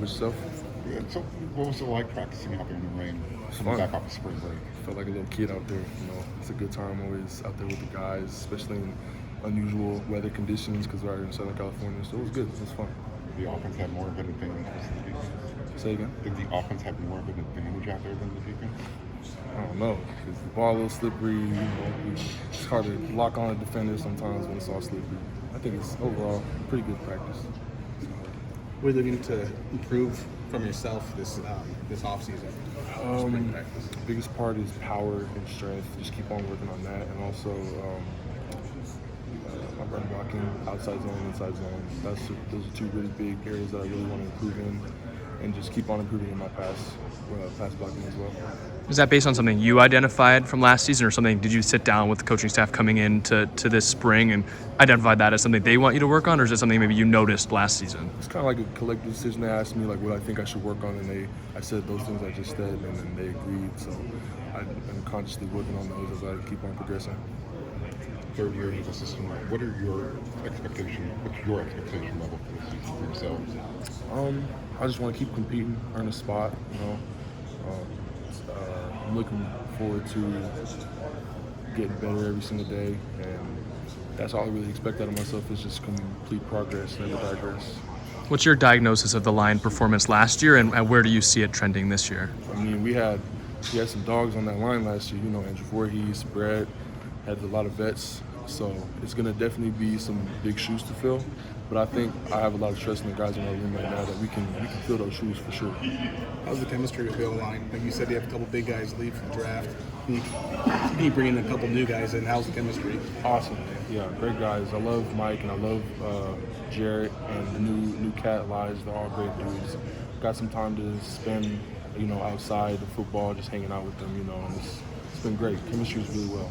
about yourself? Yeah, so what was it like practicing out there in the rain? Coming back off of spring break. Felt like a little kid out there. It's a good time always out there with the guys, especially in unusual weather conditions because we're out here in Southern California. So it was good. It was fun. Did the offense have more of an advantage versus the defense? Say again? Did the offense have more of an advantage out there than the defense? I don't know because the ball a little slippery. It's hard to lock on a defender sometimes when it's all slippery. I think it's overall pretty good practice. What are you looking to improve from yourself this offseason? Spring practice. The biggest part is power and strength. Just keep on working on that, and also my run blocking, outside zone, inside zone. Those are two really big areas that I really want to improve in, and just keep on improving in my pass blocking as well. Is that based on something you identified from last season, or something? Did you sit down with the coaching staff coming into this spring and identify that as something they want you to work on, or is it something maybe you noticed last season? It's kind of like a collective decision. They asked me like what I think I should work on, and I said those things I just said, and then they agreed. So I'm consciously working on those as I keep on progressing. Third year as a system, what are your expectations? What's your expectation level for this season for yourselves? I just want to keep competing, earn a spot. I'm looking forward to getting better every single day, and that's all I really expect out of myself is just complete progress, never digress. What's your diagnosis of the line performance last year, and where do you see it trending this year? I mean, we had some dogs on that line last year. Andrew Vorhees, Brett, had a lot of vets, so it's going to definitely be some big shoes to fill. But I think I have a lot of trust in the guys in our room right now that we can fill those shoes for sure. How's the chemistry with the O-line? Like you said, you have a couple big guys leave for the draft. You bring in a couple new guys in. How's the chemistry? Awesome, yeah, great guys. I love Mike and I love Jarrett and the new cat Lige. They're all great dudes. Got some time to spend, outside of football, just hanging out with them, and it's been great. Chemistry's really well.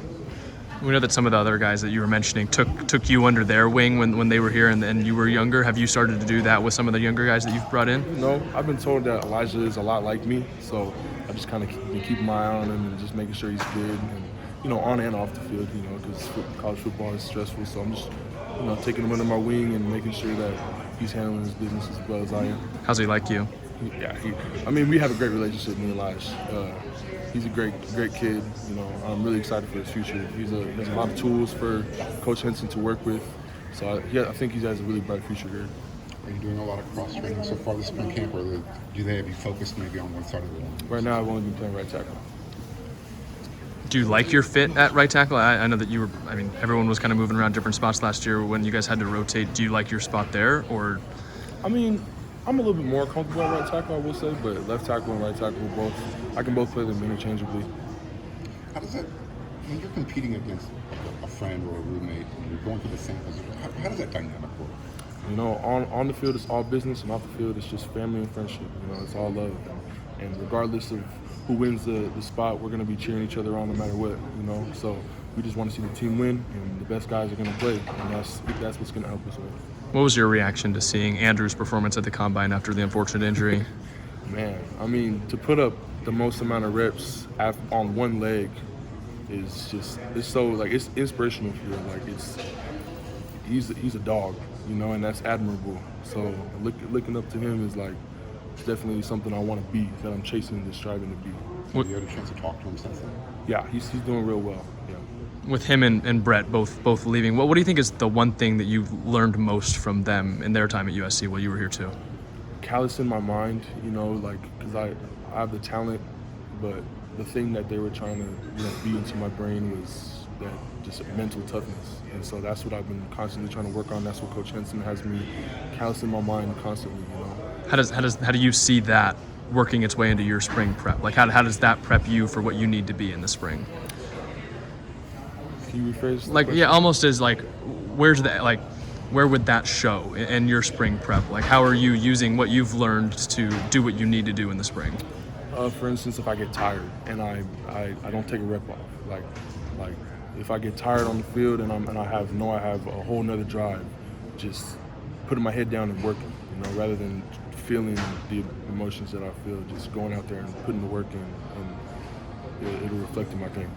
We know that some of the other guys that you were mentioning took you under their wing when they were here and you were younger. Have you started to do that with some of the younger guys that you've brought in? No, I've been told that Elijah is a lot like me, so I just kind of been keeping my eye on him and just making sure he's good, and on and off the field, because college football is stressful. So I'm just, taking him under my wing and making sure that he's handling his business as well as I am. How's he like you? Yeah, we have a great relationship, me and Elijah. He's a great kid. I'm really excited for his future. He has a lot of tools for Coach Henson to work with. So I think he has a really bright future here. Are you doing a lot of cross training so far this spring camp, or do they have you focused maybe on one side of the line? Right now, I've only been playing right tackle. Do you like your fit at right tackle? I know that you were. Everyone was kind of moving around different spots last year when you guys had to rotate. Do you like your spot there, or? I'm a little bit more comfortable at right tackle, I will say, but left tackle and right tackle I can both play them interchangeably. How does that, when you're competing against a friend or a roommate, and you're going through the same position, how does that dynamic work? On the field it's all business, and off the field it's just family and friendship. It's all love, and regardless of who wins the spot, we're going to be cheering each other on no matter what. So we just want to see the team win, and the best guys are going to play, and that's what's going to help us win. What was your reaction to seeing Andrew's performance at the Combine after the unfortunate injury? Man, to put up the most amount of reps on one leg is it's so, it's inspirational for you. He's a dog, and that's admirable. So looking up to him is it's definitely something I want to be, that I'm chasing and striving to be. Have you had a chance to talk to him since then? Yeah, he's doing real well. Yeah. With him and Brett both leaving, what do you think is the one thing that you've learned most from them in their time at USC while you were here too? Callous in my mind, because I have the talent, but the thing that they were trying to beat into my brain was that just mental toughness, and so that's what I've been constantly trying to work on. That's what Coach Henson has me callous in my mind constantly. How do you see that working its way into your spring prep? How does that prep you for what you need to be in the spring? Can you rephrase the question? Almost as where would that show in your spring prep? How are you using what you've learned to do what you need to do in the spring? For instance, if I get tired and I don't take a rep off, if I get tired on the field and I have a whole nother drive, just putting my head down and working, rather than feeling the emotions that I feel, just going out there and putting the work in, and it'll reflect in my game.